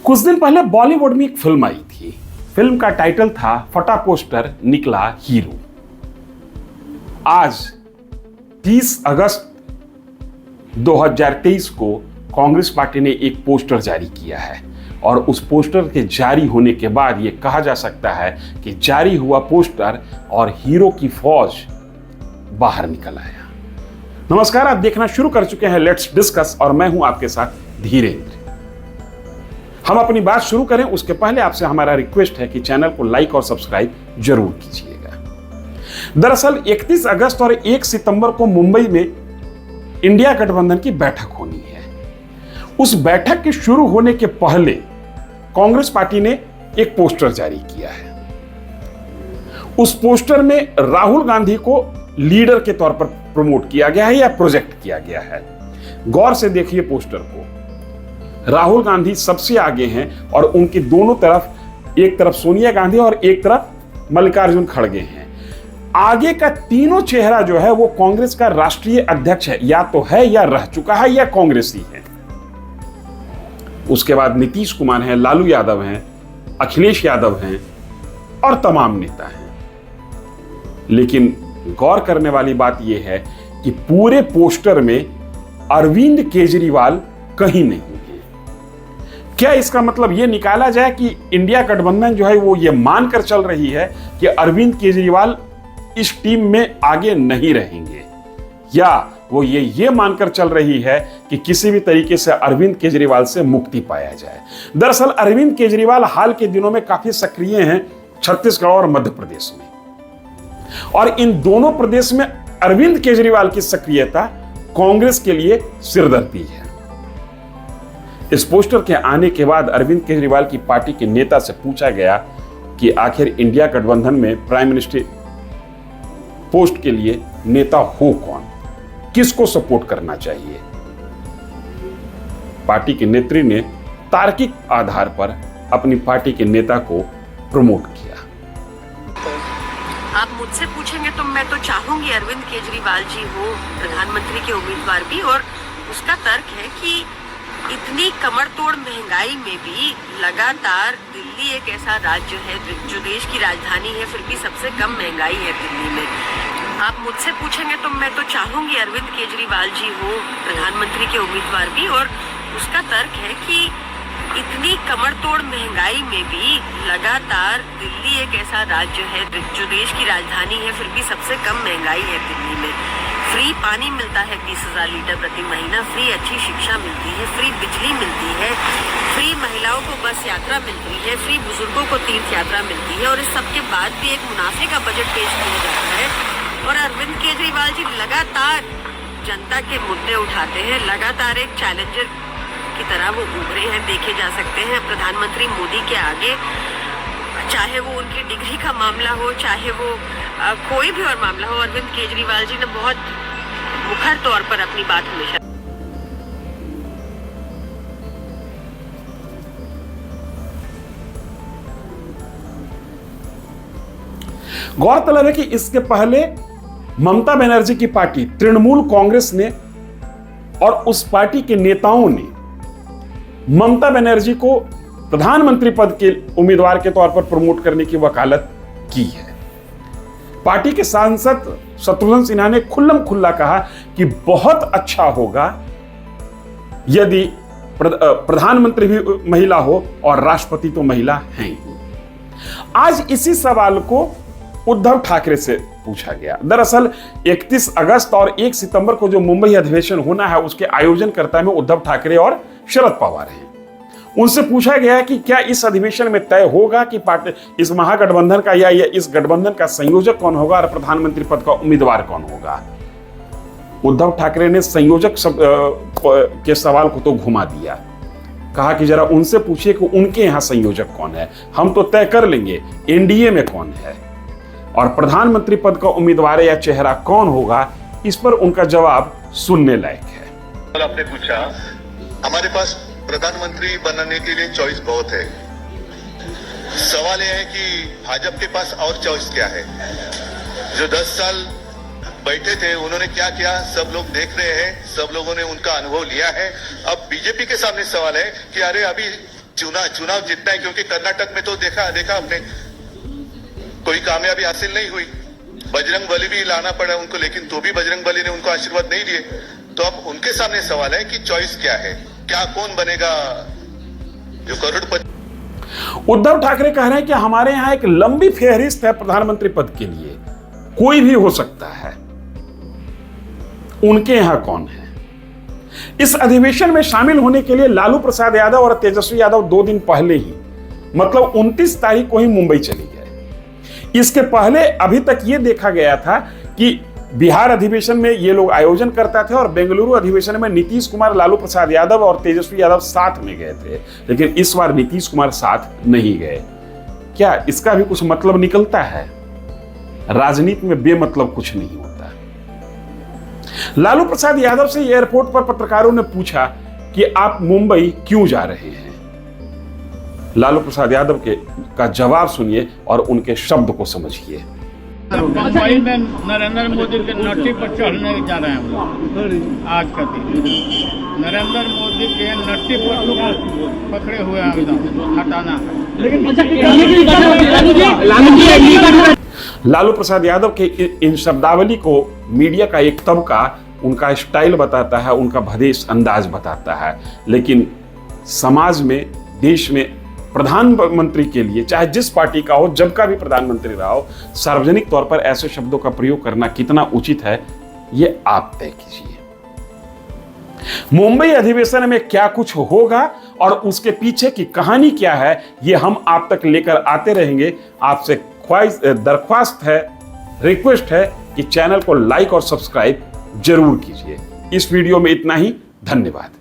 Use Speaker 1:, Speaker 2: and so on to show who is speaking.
Speaker 1: कुछ दिन पहले बॉलीवुड में एक फिल्म आई थी। फिल्म का टाइटल था फटा पोस्टर निकला हीरो। आज 30 अगस्त 2023 को कांग्रेस पार्टी ने एक पोस्टर जारी किया है और उस पोस्टर के जारी होने के बाद यह कहा जा सकता है कि जारी हुआ पोस्टर और हीरो की फौज बाहर निकल आया। नमस्कार, आप देखना शुरू कर चुके हैं लेट्स डिस्कस और मैं हूं आपके साथ धीरेन्द्र। हम अपनी बात शुरू करें उसके पहले आपसे हमारा रिक्वेस्ट है कि चैनल को लाइक और सब्सक्राइब जरूर कीजिएगा। दरअसल 31 अगस्त और 1 सितंबर को मुंबई में इंडिया गठबंधन की बैठक होनी है। उस बैठक के शुरू होने के पहले कांग्रेस पार्टी ने एक पोस्टर जारी किया है। उस पोस्टर में राहुल गांधी को लीडर के तौर पर प्रमोट किया गया है या प्रोजेक्ट किया गया है। गौर से देखिए पोस्टर को। राहुल गांधी सबसे आगे हैं और उनकी दोनों तरफ, एक तरफ सोनिया गांधी और एक तरफ मल्लिकार्जुन खड़गे हैं। आगे का तीनों चेहरा जो है वो कांग्रेस का राष्ट्रीय अध्यक्ष है, या तो है या रह चुका है या कांग्रेसी है। उसके बाद नीतीश कुमार हैं, लालू यादव हैं, अखिलेश यादव हैं और तमाम नेता हैं। लेकिन गौर करने वाली बात यह है कि पूरे पोस्टर में अरविंद केजरीवाल कहीं नहीं है। क्या इसका मतलब यह निकाला जाए कि इंडिया गठबंधन जो है वो ये मानकर चल रही है कि अरविंद केजरीवाल इस टीम में आगे नहीं रहेंगे, या वो ये मानकर चल रही है कि किसी भी तरीके से अरविंद केजरीवाल से मुक्ति पाया जाए। दरअसल अरविंद केजरीवाल हाल के दिनों में काफी सक्रिय हैं छत्तीसगढ़ और मध्य प्रदेश में, और इन दोनों प्रदेश में अरविंद केजरीवाल की सक्रियता कांग्रेस के लिए सिरदर्दी है। इस पोस्टर के आने के बाद अरविंद केजरीवाल की पार्टी के नेता से पूछा गया कि आखिर इंडिया गठबंधन में प्राइम मिनिस्टर पोस्ट के लिए नेता हो कौन, किसको सपोर्ट करना चाहिए। पार्टी के नेत्री ने तार्किक आधार पर अपनी पार्टी के नेता को प्रमोट किया।
Speaker 2: आप मुझसे पूछेंगे तो मैं तो चाहूंगी अरविंद केजरीवाल जी हो प्रधानमंत्री के उम्मीदवार भी, और उसका तर्क है कि इतनी कमर तोड़ महंगाई में भी लगातार दिल्ली एक ऐसा राज्य है जो देश की राजधानी है, फिर भी सबसे कम महंगाई है दिल्ली में। आप मुझसे पूछेंगे तो मैं तो चाहूंगी अरविंद केजरीवाल जी हो प्रधानमंत्री के उम्मीदवार भी, और उसका तर्क है कि इतनी कमर तोड़ महंगाई में भी लगातार दिल्ली एक ऐसा राज्य है जो देश की राजधानी है, फिर भी सबसे कम महंगाई है दिल्ली में। फ्री पानी मिलता है 20,000 लीटर प्रति महीना, फ्री अच्छी शिक्षा मिलती है, फ्री बिजली मिलती है, फ्री महिलाओं को बस यात्रा मिलती है, फ्री बुजुर्गों को तीर्थ यात्रा मिलती है, और इस सब के बाद भी एक मुनाफे का बजट पेश किया जाता है। और अरविंद केजरीवाल जी लगातार जनता के मुद्दे उठाते हैं, लगातार एक चैलेंजर की तरह वो उभरे हैं, देखे जा सकते हैं प्रधानमंत्री मोदी के आगे। चाहे वो उनकी डिग्री का मामला हो, चाहे वो कोई भी और मामला हो, अरविंद केजरीवाल जी ने बहुत मुखर तौर पर अपनी बात हमेशा।
Speaker 1: गौरतलब है कि इसके पहले ममता बनर्जी की पार्टी तृणमूल कांग्रेस ने और उस पार्टी के नेताओं ने ममता बनर्जी को प्रधानमंत्री पद के उम्मीदवार के तौर पर प्रमोट करने की वकालत की है। पार्टी के सांसद शत्रुघ्न सिन्हा ने खुल्लम खुल्ला कहा कि बहुत अच्छा होगा यदि प्रधानमंत्री भी महिला हो और राष्ट्रपति तो महिला हैं ही। आज इसी सवाल को उद्धव ठाकरे से पूछा गया। दरअसल 31 अगस्त और 1 सितंबर को जो मुंबई अधिवेशन होना है उसके आयोजनकर्ता में उद्धव ठाकरे और शरद पवार हैं। उनसे पूछा गया कि क्या इस अधिवेशन में तय होगा कि पार्टी इस महागठबंधन का या इस गठबंधन का संयोजक कौन होगा और प्रधानमंत्री पद का उम्मीदवार कौन होगा। उद्धव ठाकरे ने संयोजक के सवाल को तो घुमा दिया, कहा कि जरा उनसे पूछिए कि उनके यहां संयोजक कौन है, हम तो तय कर लेंगे एनडीए में कौन है, और प्रधानमंत्री पद का उम्मीदवार या चेहरा कौन होगा, इस पर उनका जवाब सुनने लायक है।
Speaker 3: आपने पूछा, हमारे पास प्रधानमंत्री बनने के लिए चॉइस बहुत है। सवाल यह है कि भाजपा के पास और चॉइस क्या है। जो 10 साल बैठे थे उन्होंने क्या किया सब लोग देख रहे हैं, सब लोगों ने उनका अनुभव लिया है। अब बीजेपी के सामने सवाल है कि अरे अभी चुनाव जीतना है, क्योंकि कर्नाटक में तो देखा आपने कोई कामयाबी हासिल नहीं हुई। बजरंग बली भी लाना पड़ा उनको, लेकिन तो भी बजरंग बली ने उनको आशीर्वाद नहीं दिए। तो अब उनके सामने सवाल है कि चॉइस क्या है, क्या कौन बनेगा जो करोड़पति।
Speaker 1: उद्धव ठाकरे कह रहे हैं कि हमारे यहां एक लंबी फेहरिस्त है प्रधानमंत्री पद के लिए, कोई भी हो सकता है। उनके यहां कौन है? इस अधिवेशन में शामिल होने के लिए लालू प्रसाद यादव और तेजस्वी यादव 2 दिन पहले ही, मतलब 29 तारीख को ही मुंबई चले गए। इसके पहले अभी तक यह देखा गया था कि बिहार अधिवेशन में ये लोग आयोजन करता थे और बेंगलुरु अधिवेशन में नीतीश कुमार, लालू प्रसाद यादव और तेजस्वी यादव साथ में गए थे, लेकिन इस बार नीतीश कुमार साथ नहीं गए। क्या इसका भी कुछ मतलब निकलता है? राजनीति में बेमतलब कुछ नहीं होता। लालू प्रसाद यादव से एयरपोर्ट पर पत्रकारों ने पूछा कि आप मुंबई क्यों जा रहे हैं। लालू प्रसाद यादव का जवाब सुनिए और उनके शब्द को समझिए।
Speaker 4: मुंबई में नरेंद्र मोदी के नट्टी पर चढ़ने जा रहे हैं हम लोग। आज का दिन नरेंद्र मोदी के नट्टी पर पकड़े हुए हैं, एकदम हटाना।
Speaker 1: लालू प्रसाद यादव के इन शब्दावली को मीडिया का एक तबका उनका स्टाइल बताता है, उनका भदेश अंदाज बताता है, लेकिन समाज में, देश में प्रधानमंत्री के लिए, चाहे जिस पार्टी का हो, जब का भी प्रधानमंत्री रहा हो, सार्वजनिक तौर पर ऐसे शब्दों का प्रयोग करना कितना उचित है, ये आप तय कीजिए। मुंबई अधिवेशन में क्या कुछ होगा और उसके पीछे की कहानी क्या है, ये हम आप तक लेकर आते रहेंगे। आपसे दरख्वास्त है, रिक्वेस्ट है कि चैनल को लाइक और सब्सक्राइब जरूर कीजिए। इस वीडियो में इतना ही। धन्यवाद।